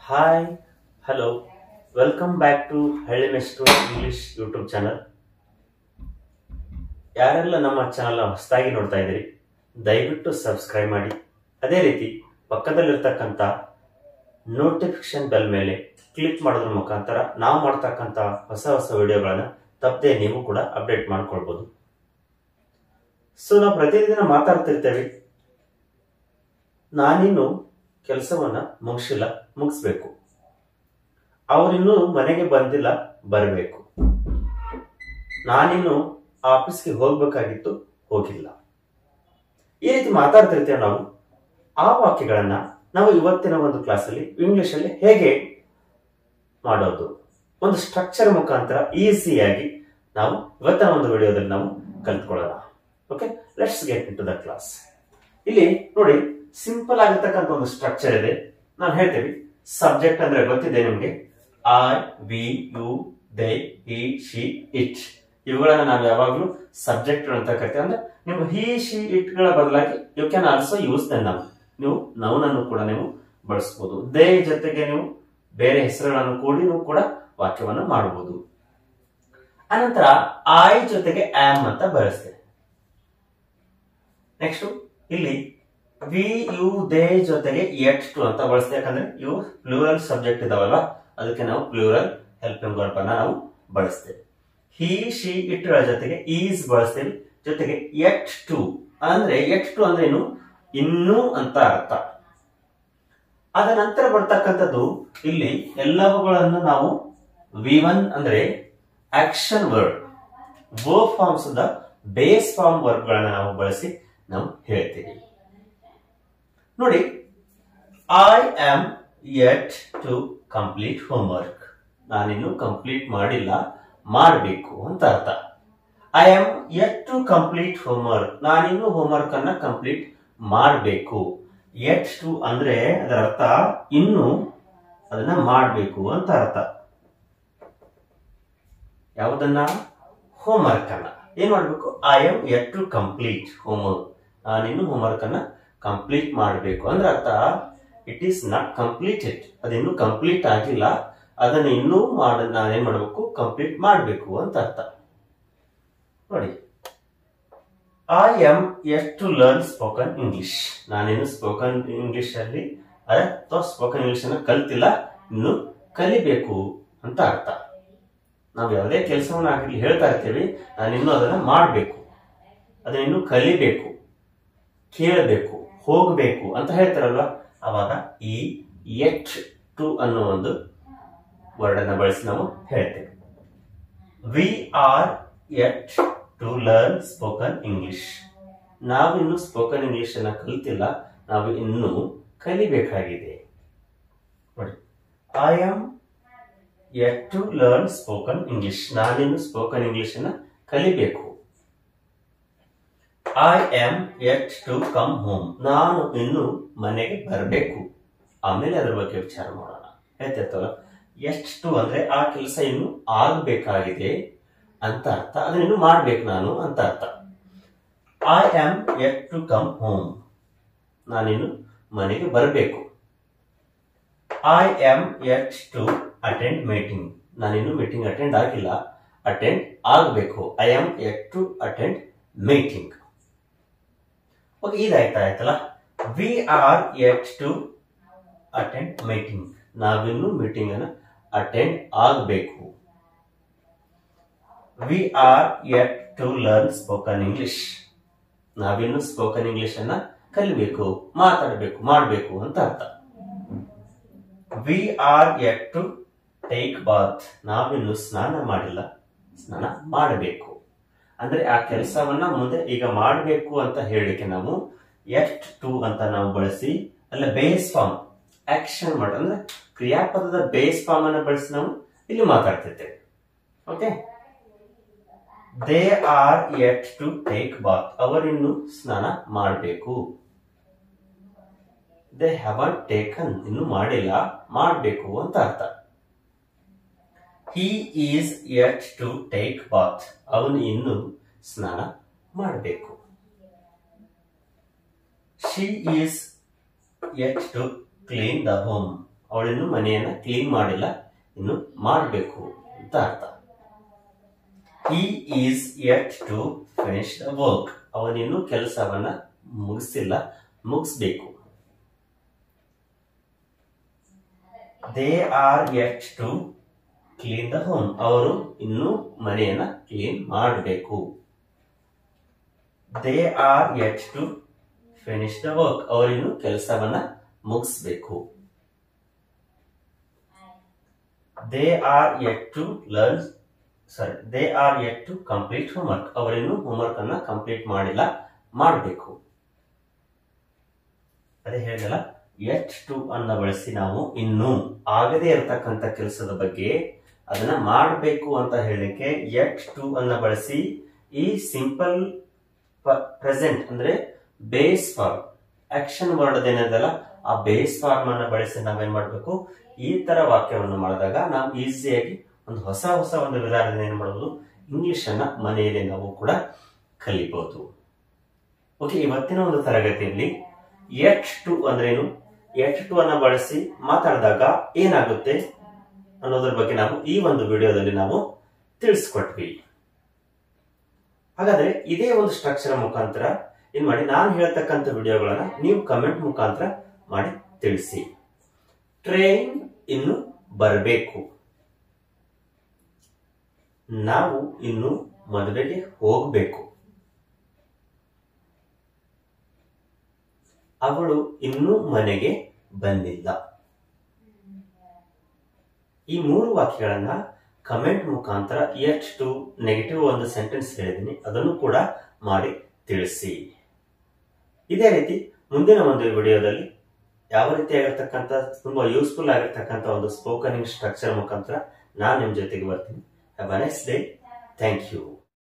Hi hello welcome back to ಹಳ್ಳಿ ಮೆಸ್ಟು English YouTube channel. ಯಾರೆಲ್ಲ ನಮ್ಮ ಚಾನಲ್ ಹೊಸದಾಗಿ ನೋಡ್ತಾ ಇದ್ದೀರಿ ದಯವಿಟ್ಟು ಸಬ್ಸ್ಕ್ರೈಬ್ ಮಾಡಿ. ಅದೇ ರೀತಿ ಪಕ್ಕದಲ್ಲಿರ್ತಕ್ಕಂಥ ನೋಟಿಫಿಕೇಶನ್ ಬೆಲ್ ಮೇಲೆ ಕ್ಲಿಕ್ ಮಾಡೋದ್ರ ಮುಖಾಂತರ ನಾವು ಮಾಡ್ತಕ್ಕಂಥ ಹೊಸ ಹೊಸ ವಿಡಿಯೋಗಳನ್ನ ತಪ್ಪದೆ ನೀವು ಕೂಡ ಅಪ್ಡೇಟ್ ಮಾಡ್ಕೊಳ್ಬೋದು. ಸೊ ನಾವು ಪ್ರತಿದಿನ ಮಾತಾಡ್ತಿರ್ತೇವೆ, ನಾನಿನ್ನು ಕೆಲಸವನ್ನ ಮುಗಿಸ್ಬೇಕು, ಅವರಿನ್ನೂ ಮನೆಗೆ ಬಂದಿಲ್ಲ, ಬರಬೇಕು, ನಾನಿನ್ನು ಆಫೀಸ್ಗೆ ಹೋಗ್ಬೇಕಾಗಿತ್ತು, ಹೋಗಿಲ್ಲ. ಈ ರೀತಿ ಮಾತಾಡ್ತಿರ್ತೇವೆ ನಾವು. ಆ ವಾಕ್ಯಗಳನ್ನ ನಾವು ಇವತ್ತಿನ ಒಂದು ಕ್ಲಾಸಲ್ಲಿ ಇಂಗ್ಲಿಷ್ ಅಲ್ಲಿ ಹೇಗೆ ಮಾಡೋದು, ಒಂದು ಸ್ಟ್ರಕ್ಚರ್ ಮುಖಾಂತರ ಈಸಿಯಾಗಿ ನಾವು ಇವತ್ತಿನ ಒಂದು ವಿಡಿಯೋದಲ್ಲಿ ನಾವು ಕಲ್ತ್ಕೊಳ್ಳೋಣ. Okay, let's get in to the class. ಇಲ್ಲಿ ನೋಡಿ, ಸಿಂಪಲ್ ಆಗಿರ್ತಕ್ಕಂಥ ಒಂದು ಸ್ಟ್ರಕ್ಚರ್ ಇದೆ. ನಾನು ಹೇಳ್ತೇವೆ, ಸಬ್ಜೆಕ್ಟ್ ಅಂದ್ರೆ ಗೊತ್ತಿದೆ ನಿಮ್ಗೆ, I, we, you, they, he, she, it. ಇವುಗಳನ್ನ ನಾವು ಯಾವಾಗ್ಲೂ ಸಬ್ಜೆಕ್ಟ್ ಅಂತ ಕರಿತೇವೆ. ಅಂದ್ರೆ ನೀವು ಹಿ, ಶಿ, ಇಟ್ ಗಳ ಬದಲಾಗಿ you can also use the noun. ನೀವು ನೌನ್ ಅನ್ನು ಕೂಡ ನೀವು ಬಳಸಬಹುದು. ದೇ ಜೊತೆಗೆ ನೀವು ಬೇರೆ ಹೆಸರುಗಳನ್ನು ಕೂಡಿ ನೀವು ಕೂಡ ವಾಕ್ಯವನ್ನು ಮಾಡಬಹುದು. ಅನಂತರ ಐ ಜೊತೆಗೆ ಆಮ್ ಅಂತ ಬಳಸ್ತೇವೆ. ನೆಕ್ಸ್ಟ್ ಇಲ್ಲಿ ವಿ, ಯು, ದೇ ಜೊತೆಗೆ ಎಟ್ ಟು ಅಂತ ಬಳಸ್ತೇವೆ. ಯಾಕಂದ್ರೆ ಇವು ಪ್ಲೂರಲ್ ಸಬ್ಜೆಕ್ಟ್ ಇದಾವಲ್ಲ, ಅದಕ್ಕೆ ನಾವು ಪ್ಲೂರಲ್ ಹೆಲ್ಪಿಂಗ್ ವರ್ಬ್ ಅನ್ನ ನಾವು ಬಳಸ್ತೇವೆ. ಹಿ, ಶಿ, ಇಟ್ ಗಳ ಜೊತೆಗೆ ಈಸ್ ಬಳಸ್ತೇವೆ. ಜೊತೆಗೆ ಎಟ್ ಟು ಅಂದ್ರೆ ಏನು, ಇನ್ನೂ ಅಂತ ಅರ್ಥ. ಅದ ನಂತರ ಬರ್ತಕ್ಕಂಥದ್ದು ಇಲ್ಲಿ ಎಲ್ಲವುಗಳನ್ನು ನಾವು V1 ಅಂದ್ರೆ action word, verb forms the base form verb ಗಳನ್ನ ನಾವು ಬಳಸಿ ನಾವು ಹೇಳ್ತೀವಿ. ನೋಡಿ, I am yet to complete homework. ನಾನಿನ್ನು ಕಂಪ್ಲೀಟ್ ಮಾಡಿಲ್ಲ, ಮಾಡಬೇಕು ಅಂತ ಅರ್ಥ. I am yet to complete homework. ನಾನಿನ್ನು ಹೋಮ್ವರ್ಕ್ ಅನ್ನ ಕಂಪ್ಲೀಟ್ ಮಾಡಬೇಕು. ಯೆಟ್ ಟು ಅಂದ್ರೆ ಅದರ ಅರ್ಥ ಇನ್ನು ಅದನ್ನ ಮಾಡಬೇಕು ಅಂತ ಅರ್ಥ. ಯಾವುದನ್ನ? ಹೋಮ್ವರ್ಕ್ ಅನ್ನ ಏನ್ ಮಾಡ್ಬೇಕು? I am yet to complete homework. ನಾನಿನ್ನು ಹೋಮ್ವರ್ಕ್ ಅನ್ನ ಕಂಪ್ಲೀಟ್ ಮಾಡಬೇಕು ಅಂದ್ರೆ ಅರ್ಥ ಇಟ್ ಈಸ್ ನಾಟ್ ಕಂಪ್ಲೀಟೆಡ್. ಅದಿನ್ನೂ ಕಂಪ್ಲೀಟ್ ಆಗಿಲ್ಲ, ಅದನ್ನ ಇನ್ನೂ ನಾನೇನ್ ಮಾಡಬೇಕು? ಕಂಪ್ಲೀಟ್ ಮಾಡಬೇಕು ಅಂತ ಅರ್ಥ. ನೋಡಿ, I am yet to learn spoken English. ನಾನಿನ್ನು ಸ್ಪೋಕನ್ ಇಂಗ್ಲಿಷ್ ಅಲ್ಲಿ ಅಥವಾ ಸ್ಪೋಕನ್ ಇಂಗ್ಲಿಷ್ ಅನ್ನ ಕಲ್ತಿಲ್ಲ, ಇನ್ನು ಕಲಿಬೇಕು ಅಂತ ಅರ್ಥ. ನಾವು ಯಾವುದೇ ಕೆಲಸವನ್ನ ಆಗಲಿ ಹೇಳ್ತಾ ಇರ್ತೀವಿ, ನಾನಿನ್ನು ಅದನ್ನ ಮಾಡಬೇಕು, ಅದನ್ನ ಇನ್ನು ಕಲಿಬೇಕು, ಕೇಳಬೇಕು, ಹೋಗಬೇಕು ಅಂತ ಹೇಳ್ತಾರಲ್ವಾ, ಅವಾಗ ಈ ಯೆಟ್ ಟು ಅನ್ನೋ ಒಂದು ವರ್ಡ್ ಅನ್ನ ಬಳಸಿ ನಾವು ಹೇಳ್ತೇವೆ. We are yet to learn spoken English. ನಾವಿನ್ನು ಸ್ಪೋಕನ್ ಇಂಗ್ಲಿಷ್ ಅನ್ನ ಕಲಿತಿಲ್ಲ, ನಾವು ಇನ್ನು ಕಲಿಬೇಕಾಗಿದೆ. ನೋಡಿ, I am yet to learn spoken English. ನಾನಿನ್ನು ಸ್ಪೋಕನ್ ಇಂಗ್ಲಿಷ್ ಅನ್ನ ಕಲಿಬೇಕು. I am yet to come home. ನಾನು ಇನ್ನು ಮನೆಗೆ ಬರಬೇಕು. ಆಮೇಲೆ ಅದ್ರ ಬಗ್ಗೆ ವಿಚಾರ ಮಾಡೋಣ. ಹೇಳ್ತಿರ್ತಲ್ಲ, ಎಟ್ ಟು ಅಂದ್ರೆ ಆ ಕೆಲಸ ಇನ್ನು ಆಗಬೇಕಾಗಿದೆ ಅಂತ ಅರ್ಥ, ಅದನ್ನ ಇನ್ನು ಮಾಡ್ಬೇಕು ನಾನು ಅಂತ ಅರ್ಥ. I am yet to come home. ನಾನಿನ್ನು ಮನೆಗೆ ಬರಬೇಕು. I am yet to attend meeting. ನಾನಿನ್ನು ಮೀಟಿಂಗ್ ಅಟೆಂಡ್ ಆಗಿಲ್ಲ, ಅಟೆಂಡ್ ಆಗಬೇಕು. I am yet to attend meeting. Okay, ಇದಾಯ್ತಲ್ಲ. We are yet to attend meeting. ನಾವಿನ್ನು ಮೀಟಿಂಗ್ ಅನ್ನ ಅಟೆಂಡ್ ಆಗಬೇಕು. We are yet to learn spoken English. ನಾವಿನ್ನು spoken English ಅನ್ನ ಕಲಿಬೇಕು, ಮಾತಾಡಬೇಕು, ಮಾಡಬೇಕು ಅಂತ ಅರ್ಥ. We are yet to take bath. ನಾವಿನ್ನು ಸ್ನಾನ ಮಾಡಿಲ್ಲ, ಸ್ನಾನ ಮಾಡಬೇಕು. ಅಂದ್ರೆ ಆ ಕೆಲಸವನ್ನ ಮುಂದೆ ಈಗ ಮಾಡಬೇಕು ಅಂತ ಹೇಳಿಕೆ ನಾವು ಎಟ್ ಟು ಅಂತ ನಾವು ಬಳಸಿ, ಅಲ್ಲ ಬೇಸ್ ಫಾರ್ಮ್ ಆಕ್ಷನ್ ಮಾಡ ಅಂದ್ರೆ ಕ್ರಿಯಾಪದದ ಬೇಸ್ ಫಾರ್ಮ್ ಅನ್ನ ಬಳಸಿ ನಾವು ಇಲ್ಲಿ ಮಾತಾಡ್ತಿರ್ತೇವೆ. Okay, they are yet to take bath. ಅವರಿನ್ನು ಸ್ನಾನ ಮಾಡಬೇಕು. They haven't taken. ಇನ್ನು ಮಾಡಿಲ್ಲ, ಮಾಡಬೇಕು ಅಂತ ಅರ್ಥ. He is yet to take bath. ಅವನು ಇನ್ನು ಸ್ನಾನ ಮಾಡಬೇಕು. She is yet to clean the home. ಅವಳಿನ್ನು ಮನೆಯನ್ನ ಕ್ಲೀನ್ ಮಾಡಿಲ್ಲ, ಇನ್ನು ಮಾಡಬೇಕು ಅಂತ ಅರ್ಥ. He is yet to finish the work. ಅವನಿನ್ನು ಕೆಲಸವನ್ನ ಮುಗಿಸಿಲ್ಲ, ಮುಗಿಸ್ಬೇಕು. They are yet to clean the home. ಅವರು ಇನ್ನು ಮನೆಯನ್ನ ಕ್ಲೀನ್ ಮಾಡಬೇಕು. They are yet to finish the work. ಅವರಿನ್ನು ಕೆಲಸವನ್ನ ಮುಗಿಸ್ಬೇಕು. They are yet to learn. They are yet to complete homework. ಅವರಿನ್ನು homework ಅನ್ನ ಕಂಪ್ಲೀಟ್ ಮಾಡಿಲ್ಲ, ಮಾಡಬೇಕು. ಅದೇ ಹೇಳಿದಲ್ಲ, yet to ಅನ್ನ ಬಳಸಿ ನಾವು ಇನ್ನು ಆಗದೇ ಇರತಕ್ಕಂತ ಕೆಲಸದ ಬಗ್ಗೆ ಅದನ್ನ ಮಾಡಬೇಕು ಅಂತ ಹೇಳಲಿಕ್ಕೆ yet to ಅನ್ನ ಬಳಸಿ ಈ ಸಿಂಪಲ್ ಪ್ರೆಸೆಂಟ್ ಅಂದ್ರೆ ಬೇಸ್ ಫಾರ್ಮ್ ಆಕ್ಷನ್ ವರ್ಡ್ ಏನಿದೆಲ್ಲ ಆ ಬೇಸ್ ಫಾರ್ಮ್ ಅನ್ನ ಬಳಸಿ ನಾವೇನ್ ಮಾಡ್ಬೇಕು, ಈ ತರ ವಾಕ್ಯವನ್ನು ಮಾಡಿದಾಗ ನಾವು ಈಸಿಯಾಗಿ ಒಂದು ಹೊಸ ಒಂದು ವಿಧಾನದಿಂದ ಏನ್ ಮಾಡಬಹುದು, ಇಂಗ್ಲಿಷ್ ಅನ್ನ ಮನೆಯಲ್ಲಿ ನಾವು ಕೂಡ ಕಲಿಬಹುದು. ಓಕೆ, ಇವತ್ತಿನ ಒಂದು ತರಗತಿಯಲ್ಲಿ yet to ಅಂದ್ರೇನು, yet to ಅನ್ನ ಬಳಸಿ ಮಾತಾಡಿದಾಗ ಏನಾಗುತ್ತೆ ಅನ್ನೋದ್ರ ಬಗ್ಗೆ ನಾವು ಈ ಒಂದು ವಿಡಿಯೋದಲ್ಲಿ ನಾವು ತಿಳಿಸ್ಕೊಟ್ವಿ. ಹಾಗಾದ್ರೆ ಇದೇ ಒಂದು ಸ್ಟ್ರಕ್ಚರ್ ಮುಖಾಂತರ ಏನ್ ಮಾಡಿ, ನಾನು ಹೇಳ್ತಕ್ಕಂಥ ವಿಡಿಯೋಗಳನ್ನ ನೀವು ಕಮೆಂಟ್ ಮುಖಾಂತರ ಮಾಡಿ ತಿಳಿಸಿ. ಟ್ರೈನ್ ಇನ್ನು ಬರಬೇಕು. ನಾವು ಇನ್ನು ಮದುವೆಗೆ ಹೋಗಬೇಕು. ಅವಳು ಇನ್ನೂ ಮನೆಗೆ ಬಂದಿಲ್ಲ. ಈ 3 ವಾಕ್ಯಗಳನ್ನ ಕಮೆಂಟ್ ಮುಖಾಂತರ yet to ನೆಗೆಟಿವ್ ಒಂದು ಸೆಂಟೆನ್ಸ್ ಹೇಳಿದ್ದೀನಿ, ಅದನ್ನು ಕೂಡ ಮಾಡಿ ತಿಳಿಸಿ. ಇದೇ ರೀತಿ ಮುಂದಿನ ಒಂದು ವಿಡಿಯೋದಲ್ಲಿ ಯಾವ ರೀತಿಯಾಗಿರ್ತಕ್ಕಂಥ ತುಂಬಾ ಯೂಸ್ಫುಲ್ ಆಗಿರ್ತಕ್ಕಂಥ ಒಂದು ಸ್ಪೋಕನ್ ಇಂಗ್ಲಿಷ್ ಸ್ಟ್ರಕ್ಚರ್ ಮುಖಾಂತರ ನಾನು ನಿಮ್ ಜೊತೆಗೆ ಬರ್ತೀನಿ. Have a nice day. Thank you.